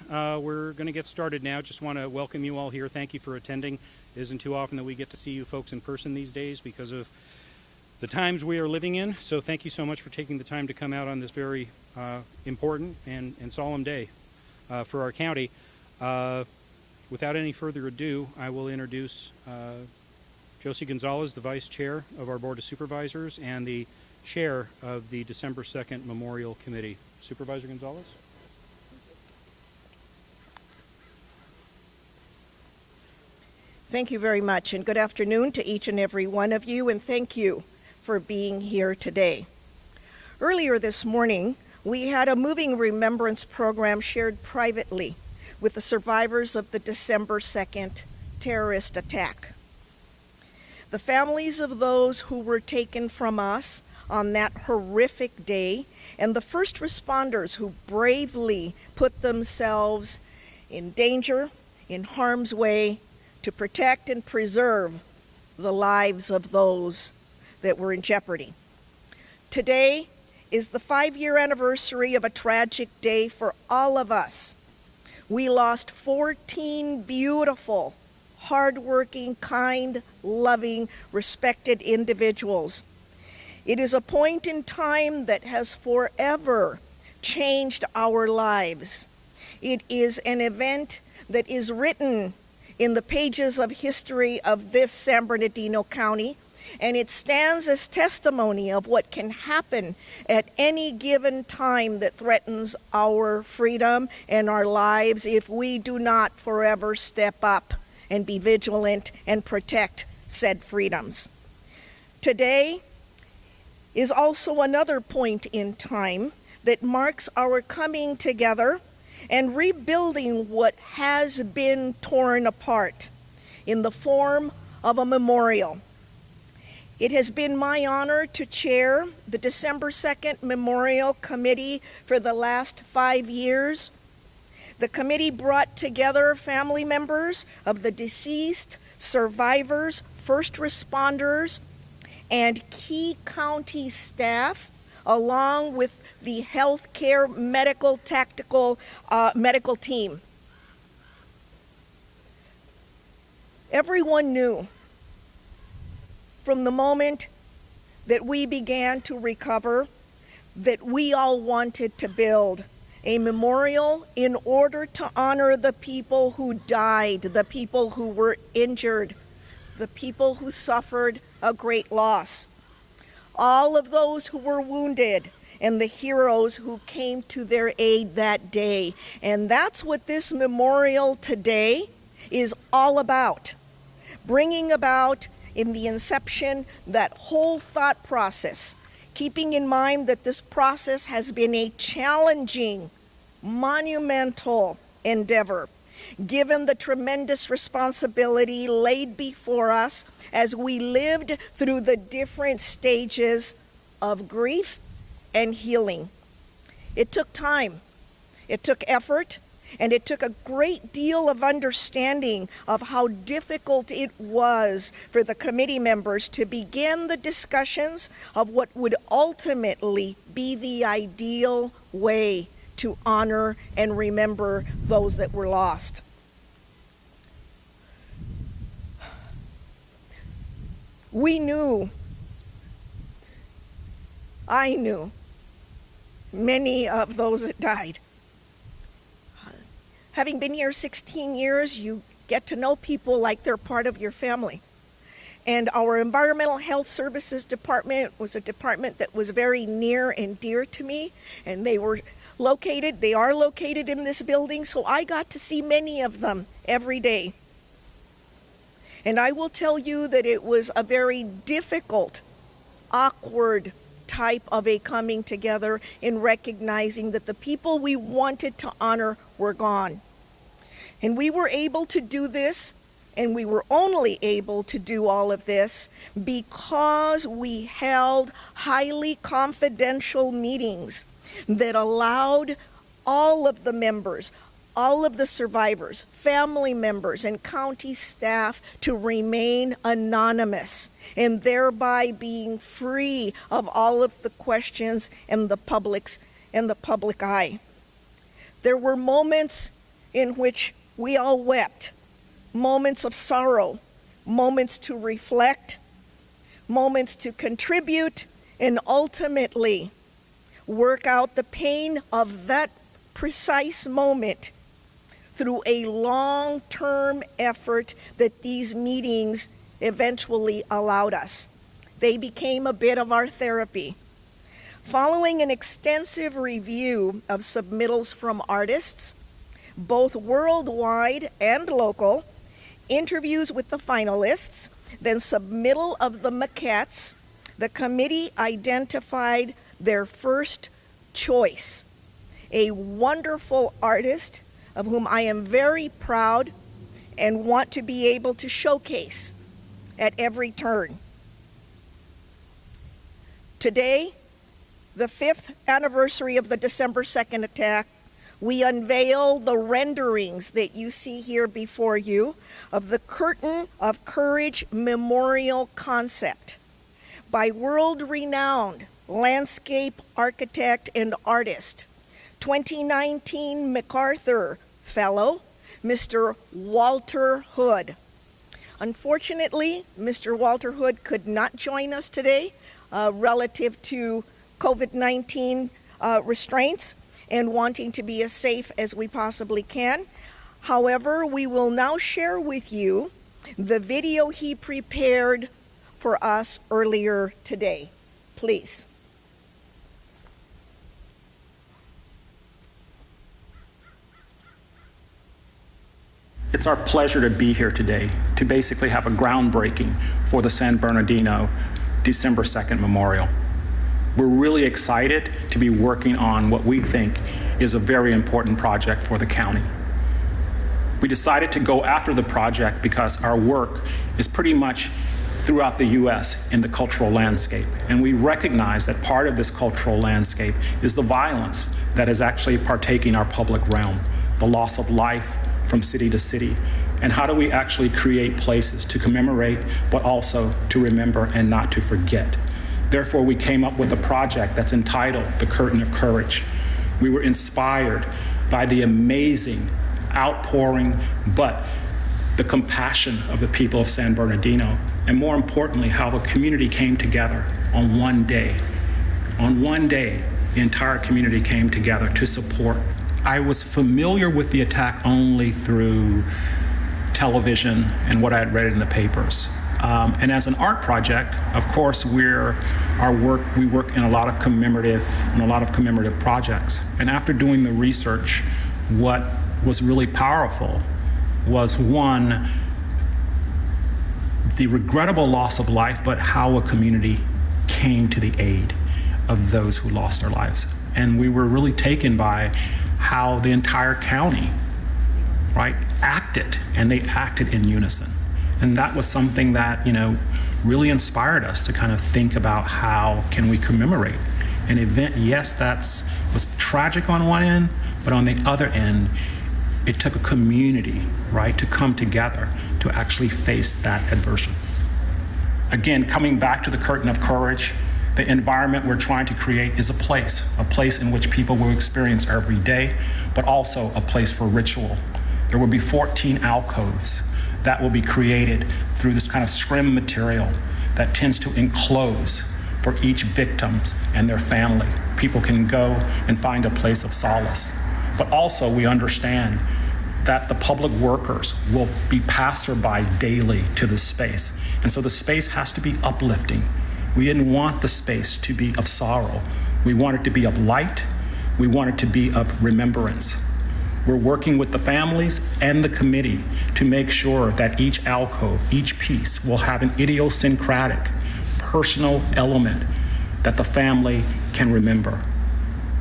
we're going to get started now. Just want to welcome you all here. Thank you for attending. It isn't too often that we get to see you folks in person these days because of the times we are living in. So thank you so much for taking the time to come out on this very important and solemn day for our county. Without any further ado, I will introduce Josie Gonzalez, the Vice Chair of our Board of Supervisors and the Chair of the December 2nd Memorial Committee. Supervisor Gonzalez? Thank you very much, and good afternoon to each and every one of you, and thank you for being here today. Earlier this morning, we had a moving remembrance program shared privately with the survivors of the December 2nd terrorist attack. The families of those who were taken from us on that horrific day, and the first responders who bravely put themselves in danger, in harm's way, to protect and preserve the lives of those that were in jeopardy. Today is the 5-year anniversary of a tragic day for all of us. We lost 14 beautiful, hardworking, kind, loving, respected individuals. It is a point in time that has forever changed our lives. It is an event that is written in the pages of history of this San Bernardino County, and it stands as testimony of what can happen at any given time that threatens our freedom and our lives if we do not forever step up and be vigilant and protect said freedoms. Today is also another point in time that marks our coming together and rebuilding what has been torn apart in the form of a memorial. It has been my honor to chair the December 2nd Memorial Committee for the last 5 years. The committee brought together family members of the deceased, survivors, first responders, and key county staff, along with the healthcare medical team. Everyone knew from the moment that we began to recover that we all wanted to build a memorial in order to honor the people who died, the people who were injured, the people who suffered a great loss, all of those who were wounded, and the heroes who came to their aid that day. And that's what this memorial today is all about, bringing about in the inception that whole thought process, keeping in mind that this process has been a challenging, monumental endeavor, given the tremendous responsibility laid before us as we lived through the different stages of grief and healing. It took time, it took effort, and it took a great deal of understanding of how difficult it was for the committee members to begin the discussions of what would ultimately be the ideal way to honor and remember those that were lost. We knew, I knew, many of those that died. Having been here 16 years, you get to know people like they're part of your family. And our Environmental Health Services Department was a department that was very near and dear to me, and they are located in this building, so I got to see many of them every day. And I will tell you that it was a very difficult, awkward type of a coming together in recognizing that the people we wanted to honor were gone. And we were able to do this, and we were only able to do all of this because we held highly confidential meetings that allowed all of the members, all of the survivors, family members, and county staff to remain anonymous, and thereby being free of all of the questions and the public eye. There were moments in which we all wept, moments of sorrow, moments to reflect, moments to contribute, and ultimately work out the pain of that precise moment through a long-term effort that these meetings eventually allowed us. They became a bit of our therapy. Following an extensive review of submittals from artists, both worldwide and local, interviews with the finalists, then submittal of the maquettes, the committee identified their first choice, a wonderful artist of whom I am very proud and want to be able to showcase at every turn. Today, the 5th anniversary of the December 2nd attack, we unveil the renderings that you see here before you of the Curtain of Courage Memorial concept by world-renowned landscape architect and artist, 2019 MacArthur Fellow, Mr. Walter Hood. Unfortunately, Mr. Walter Hood could not join us today relative to COVID-19 restraints and wanting to be as safe as we possibly can. However, we will now share with you the video he prepared for us earlier today. Please. It's our pleasure to be here today to basically have a groundbreaking for the San Bernardino December 2nd Memorial. We're really excited to be working on what we think is a very important project for the county. We decided to go after the project because our work is pretty much throughout the U.S. in the cultural landscape. And we recognize that part of this cultural landscape is the violence that is actually partaking our public realm, the loss of life from city to city. And how do we actually create places to commemorate, but also to remember and not to forget? Therefore, we came up with a project that's entitled The Curtain of Courage. We were inspired by the amazing outpouring, but the compassion of the people of San Bernardino, and more importantly, how the community came together on one day. On one day, the entire community came together to support. I was familiar with the attack only through television and what I had read in the papers. And as an art project, of course, we work in a lot of commemorative projects. And after doing the research, what was really powerful was, one, the regrettable loss of life, but how a community came to the aid of those who lost their lives. And we were really taken by how the entire county, right, acted, and they acted in unison. And that was something that, really inspired us to kind of think about how can we commemorate an event. Yes, was tragic on one end, but on the other end, it took a community, right, to come together to actually face that adversity. Again, coming back to the Curtain of Courage, the environment we're trying to create is a place in which people will experience every day, but also a place for ritual. There will be 14 alcoves that will be created through this kind of scrim material that tends to enclose for each victim and their family. People can go and find a place of solace. But also we understand that the public workers will be passerby daily to this space. And so the space has to be uplifting. We didn't want the space to be of sorrow. We want it to be of light. We want it to be of remembrance. We're working with the families and the committee to make sure that each alcove, each piece will have an idiosyncratic, personal element that the family can remember.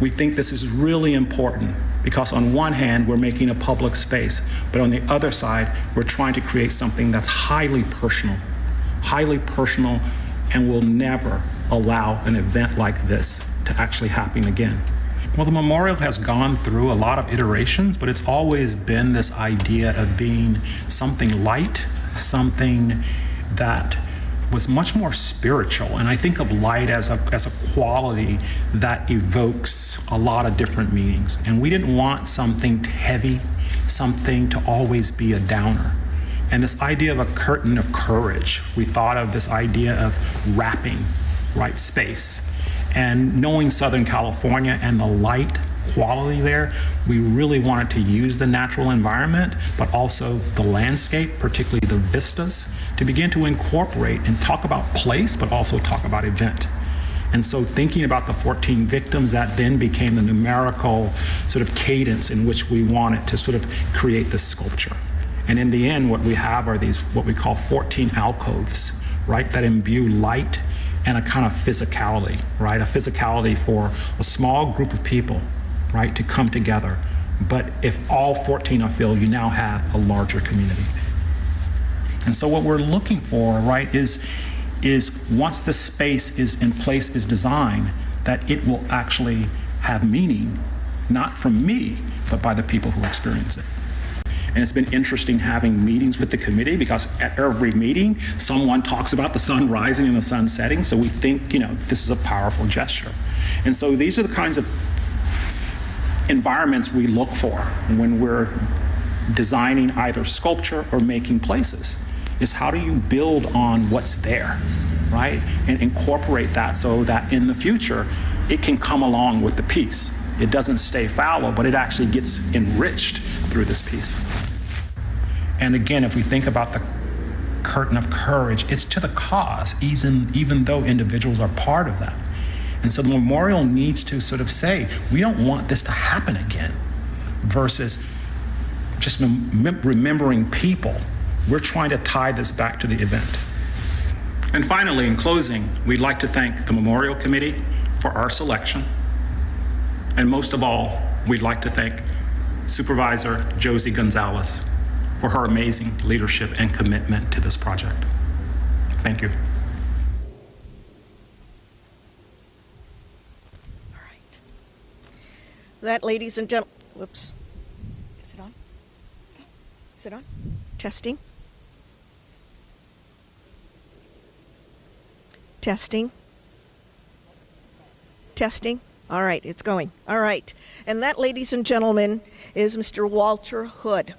We think this is really important because on one hand, we're making a public space, but on the other side, we're trying to create something that's highly personal, and will never allow an event like this to actually happen again. Well, the memorial has gone through a lot of iterations, but it's always been this idea of being something light, something that was much more spiritual. And I think of light as a quality that evokes a lot of different meanings. And we didn't want something heavy, something to always be a downer. And this idea of a curtain of courage, we thought of this idea of wrapping, right, space. And knowing Southern California and the light quality there, we really wanted to use the natural environment, but also the landscape, particularly the vistas, to begin to incorporate and talk about place, but also talk about event. And so thinking about the 14 victims, that then became the numerical sort of cadence in which we wanted to sort of create this sculpture. And in the end, what we have are these, what we call 14 alcoves, right, that imbue light and a kind of physicality, right? A physicality for a small group of people, right, to come together. But if all 14 are filled, you now have a larger community. And so what we're looking for, right, is once the space is in place, is designed, that it will actually have meaning, not from me, but by the people who experience it. And it's been interesting having meetings with the committee, because at every meeting, someone talks about the sun rising and the sun setting. So we think, this is a powerful gesture. And so these are the kinds of environments we look for when we're designing either sculpture or making places, is how do you build on what's there, right? And incorporate that so that in the future, it can come along with the piece. It doesn't stay fallow, but it actually gets enriched through this piece. And again, if we think about the curtain of courage, it's to the cause, even though individuals are part of that. And so the memorial needs to sort of say, we don't want this to happen again, versus just remembering people. We're trying to tie this back to the event. And finally, in closing, we'd like to thank the Memorial Committee for our selection. And most of all, we'd like to thank Supervisor Josie Gonzalez for her amazing leadership and commitment to this project. Thank you. All right. That, ladies and gentlemen, whoops. Is it on? Is it on? Testing. Testing. Testing. All right, it's going. All right. And that, ladies and gentlemen, is Mr. Walter Hood.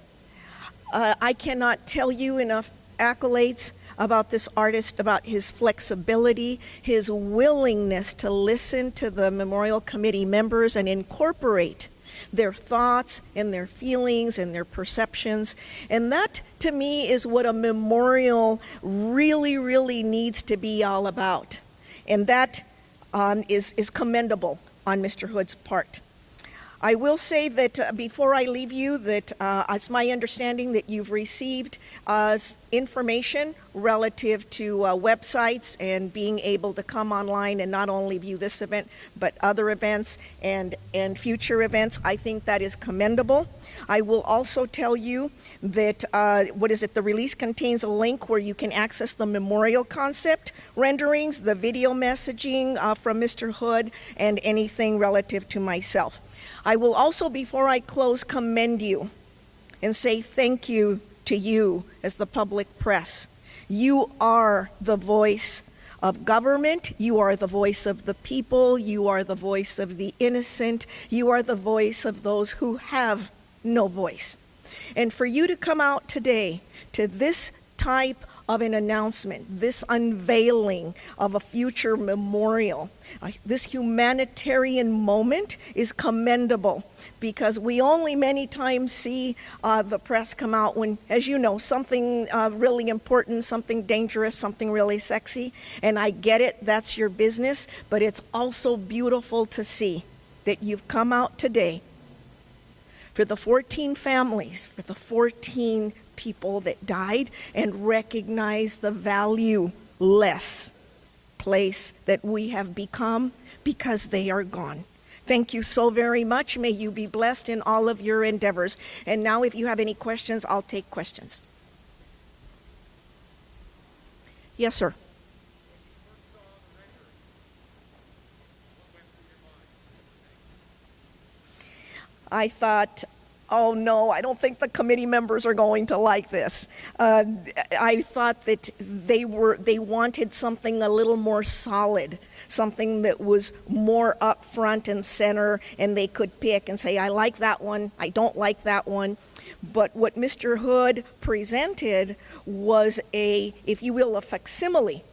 I cannot tell you enough accolades about this artist, about his flexibility, his willingness to listen to the Memorial Committee members and incorporate their thoughts and their feelings and their perceptions. And that, to me, is what a memorial really, really needs to be all about. And that is commendable on Mr. Hood's part. I will say that before I leave you, that it's my understanding that you've received information relative to websites and being able to come online and not only view this event, but other events and future events. I think that is commendable. I will also tell you that, the release contains a link where you can access the memorial concept renderings, the video messaging from Mr. Hood, and anything relative to myself. I will also, before I close, commend you and say thank you to you as the public press. You are the voice of government. You are the voice of the people. You are the voice of the innocent. You are the voice of those who have no voice. And for you to come out today to this type of an announcement, this unveiling of a future memorial, this humanitarian moment is commendable, because we only many times see the press come out when, as you know, something really important, something dangerous, something really sexy. And I get it, that's your business, but it's also beautiful to see that you've come out today for the 14 families, for the 14 people that died, and recognize the valueless place that we have become because they are gone. Thank you so very much. May you be blessed in all of your endeavors. And now, if you have any questions, I'll take questions. Yes, sir. I thought, oh no, I don't think the committee members are going to like this. I thought that they wanted something a little more solid, something that was more up front and center, and they could pick and say, I like that one, I don't like that one. But what Mr. Hood presented was a, if you will, a facsimile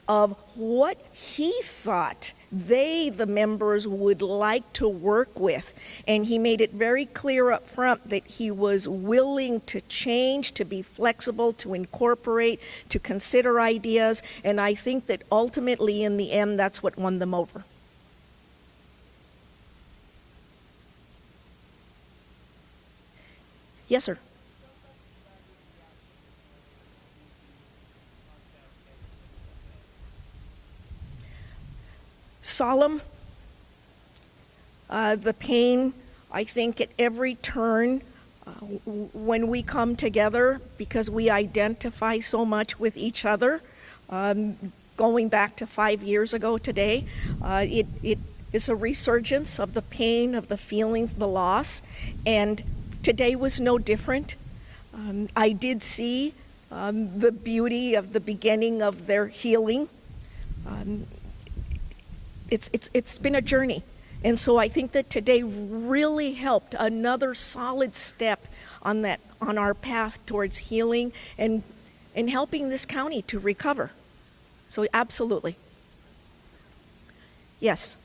of what he thought the members would like to work with. And he made it very clear up front that he was willing to change, to be flexible, to incorporate, to consider ideas. And I think that ultimately, in the end, that's what won them over. Yes, sir. Solemn, the pain, I think, at every turn when we come together, because we identify so much with each other. Going back to 5 years ago today, it is a resurgence of the pain, of the feelings, the loss, and today was no different. I did see the beauty of the beginning of their healing. It's been a journey. And so I think that today really helped, another solid step on our path towards healing and helping this county to recover. So absolutely. Yes.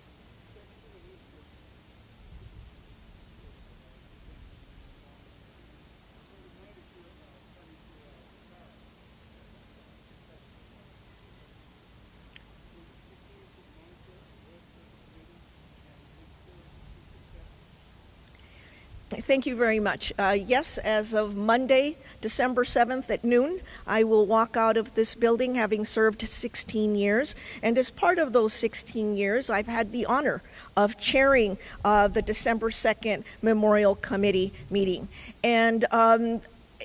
Thank you very much. Yes, as of Monday, December 7th at noon, I will walk out of this building having served 16 years. And as part of those 16 years, I've had the honor of chairing the December 2nd Memorial Committee meeting. And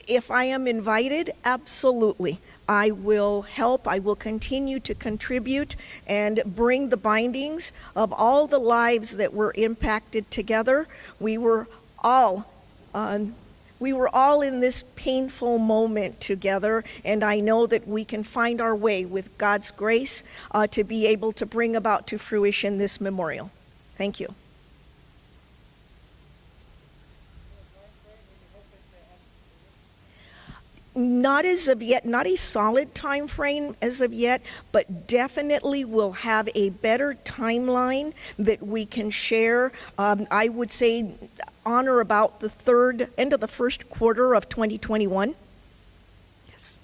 if I am invited, absolutely. I will help, I will continue to contribute and bring the bindings of all the lives that were impacted together. We were all in this painful moment together, and I know that we can find our way with God's grace to be able to bring about to fruition this memorial. Thank you. Not as of yet, not a solid time frame as of yet, but definitely we'll have a better timeline that we can share. I would say on or about the end of the first quarter of 2021. Yes.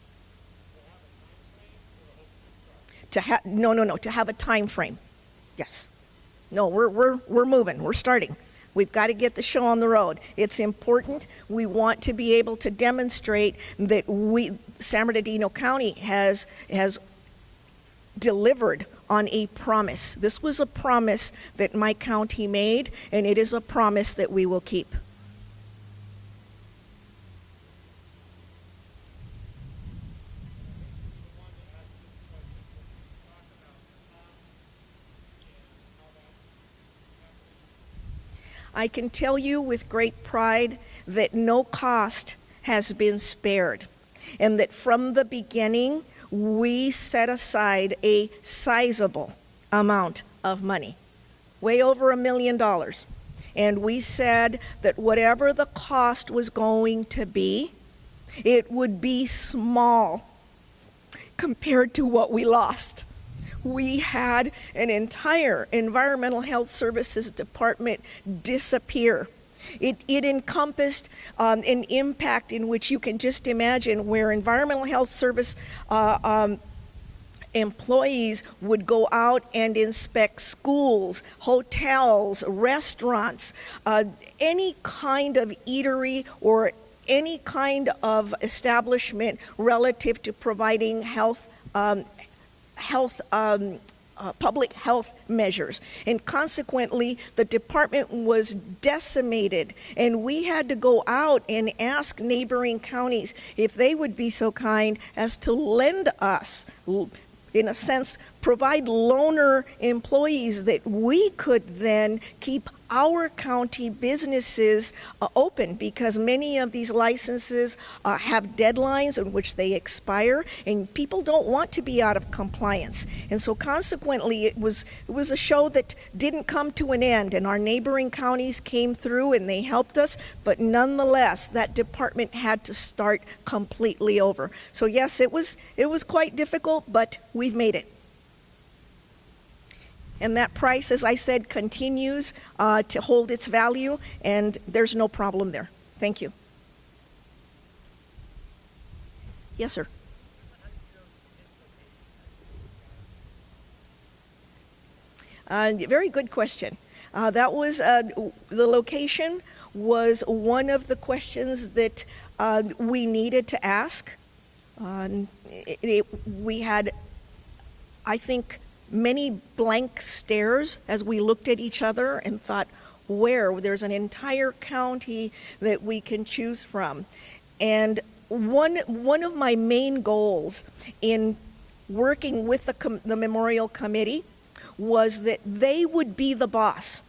To have a time frame. Yes. No, we're moving. We're starting. We've got to get the show on the road. It's important. We want to be able to demonstrate that San Bernardino County has delivered on a promise. This was a promise that my county made, and it is a promise that we will keep. I can tell you with great pride that no cost has been spared, and that from the beginning, we set aside a sizable amount of money, way over $1 million. And we said that whatever the cost was going to be, it would be small compared to what we lost. We had an entire environmental health services department disappear. It encompassed an impact in which you can just imagine, where environmental health service employees would go out and inspect schools, hotels, restaurants, any kind of eatery or any kind of establishment relative to providing public health measures. And consequently, the department was decimated, and we had to go out and ask neighboring counties if they would be so kind as to lend us, in a sense, provide loaner employees that we could then keep our county businesses open, because many of these licenses have deadlines in which they expire, and people don't want to be out of compliance. And so consequently, it was a show that didn't come to an end, and our neighboring counties came through and they helped us, but nonetheless, that department had to start completely over. So yes, it was quite difficult, but we've made it. And that price, as I said, continues to hold its value, and there's no problem there. Thank you. Yes, sir. Very good question. That was the location was one of the questions that we needed to ask. We had, I think, many blank stares as we looked at each other and thought, there's an entire county that we can choose from. And one of my main goals in working with the Memorial Committee was that they would be the boss.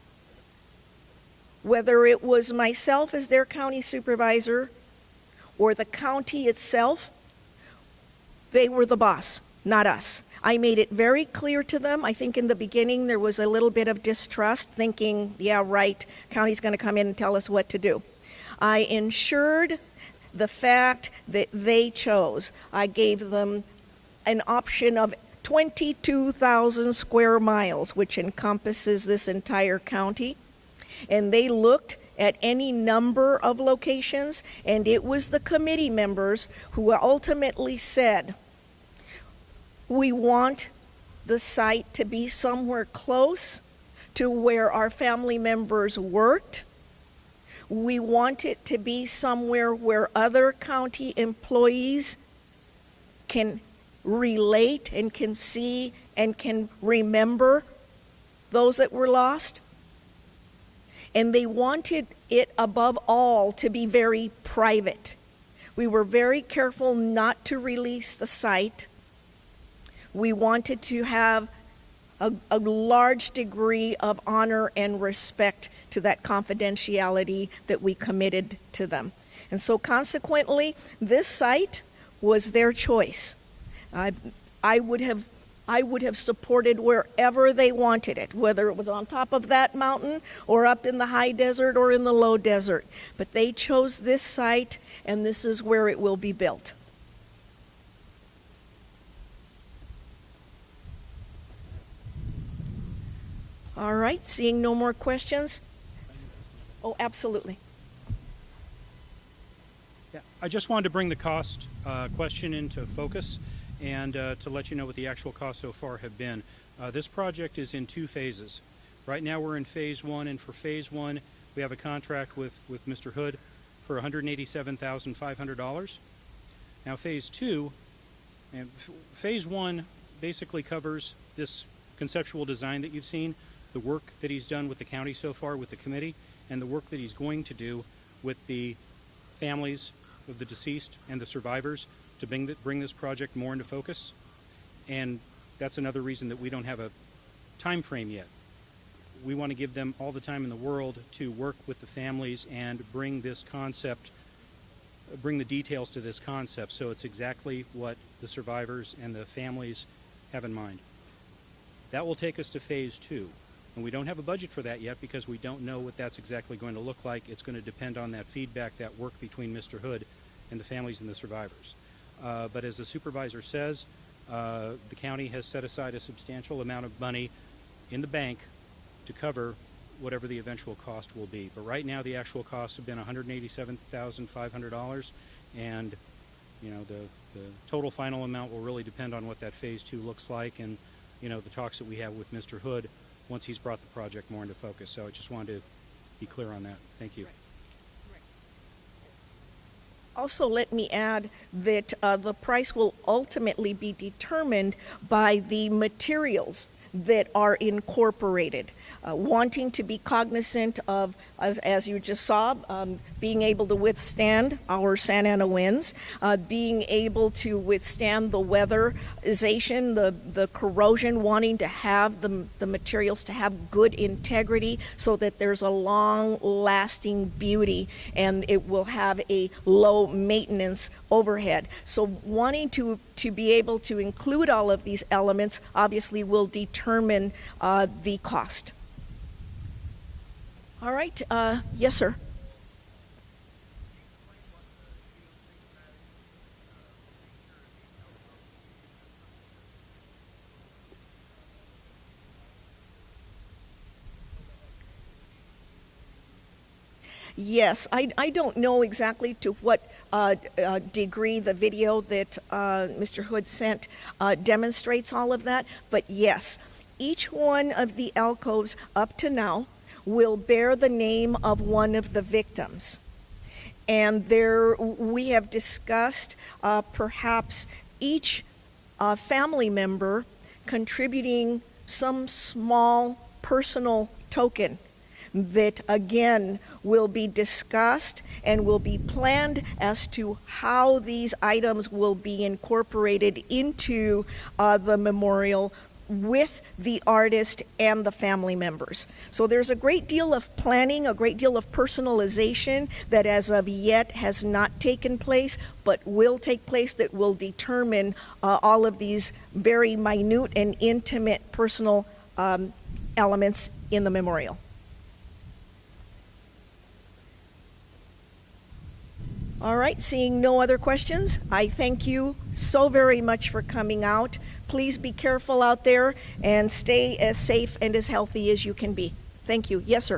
Whether it was myself as their county supervisor or the county itself, they were the boss, not us. I made it very clear to them. I think in the beginning there was a little bit of distrust, thinking, yeah, right, county's going to come in and tell us what to do. I ensured the fact that they chose. I gave them an option of 22,000 square miles, which encompasses this entire county. And they looked at any number of locations, and it was the committee members who ultimately said, we want the site to be somewhere close to where our family members worked. We want it to be somewhere where other county employees can relate and can see and can remember those that were lost. And they wanted it above all to be very private. We were very careful not to release the site. We wanted to have a large degree of honor and respect to that confidentiality that we committed to them. And so consequently, this site was their choice. I would have supported wherever they wanted it, whether it was on top of that mountain or up in the high desert or in the low desert. But they chose this site, and this is where it will be built. All right, seeing no more questions. Oh, absolutely. Yeah, I just wanted to bring the cost question into focus and to let you know what the actual costs so far have been. This project is in 2 phases. Right now we're in phase 1, and for phase 1 we have a contract with Mr. Hood for $187,500. Now phase 2, and phase 1 basically covers this conceptual design that you've seen, the work that he's done with the county so far with the committee, and the work that he's going to do with the families of the deceased and the survivors to bring this project more into focus. And that's another reason that we don't have a time frame yet. We want to give them all the time in the world to work with the families and bring this concept, bring the details to this concept so it's exactly what the survivors and the families have in mind. That will take us to phase 2. And we don't have a budget for that yet because we don't know what that's exactly going to look like. It's going to depend on that feedback, that work between Mr. Hood and the families and the survivors. But as the supervisor says, the county has set aside a substantial amount of money in the bank to cover whatever the eventual cost will be. But right now the actual costs have been $187,500, and you know, the total final amount will really depend on what that phase 2 looks like, and you know, the talks that we have with Mr. Hood once he's brought the project more into focus. So I just wanted to be clear on that. Thank you. Also, let me add that the price will ultimately be determined by the materials that are incorporated. Wanting to be cognizant of, as you just saw, being able to withstand our Santa Ana winds, being able to withstand the weatherization, the corrosion, wanting to have the materials to have good integrity so that there's a long-lasting beauty and it will have a low maintenance overhead. So wanting to be able to include all of these elements obviously will determine the cost. All right, yes, sir. Yes, I don't know exactly to what degree the video that Mr. Hood sent demonstrates all of that, but yes, each one of the alcoves up to now will bear the name of one of the victims. And there we have discussed perhaps each family member contributing some small personal token that again will be discussed and will be planned as to how these items will be incorporated into the memorial with the artist and the family members. So there's a great deal of planning, a great deal of personalization that as of yet has not taken place, but will take place, that will determine all of these very minute and intimate personal elements in the memorial. All right, seeing no other questions, I thank you so very much for coming out. Please be careful out there and stay as safe and as healthy as you can be. Thank you. Yes, sir.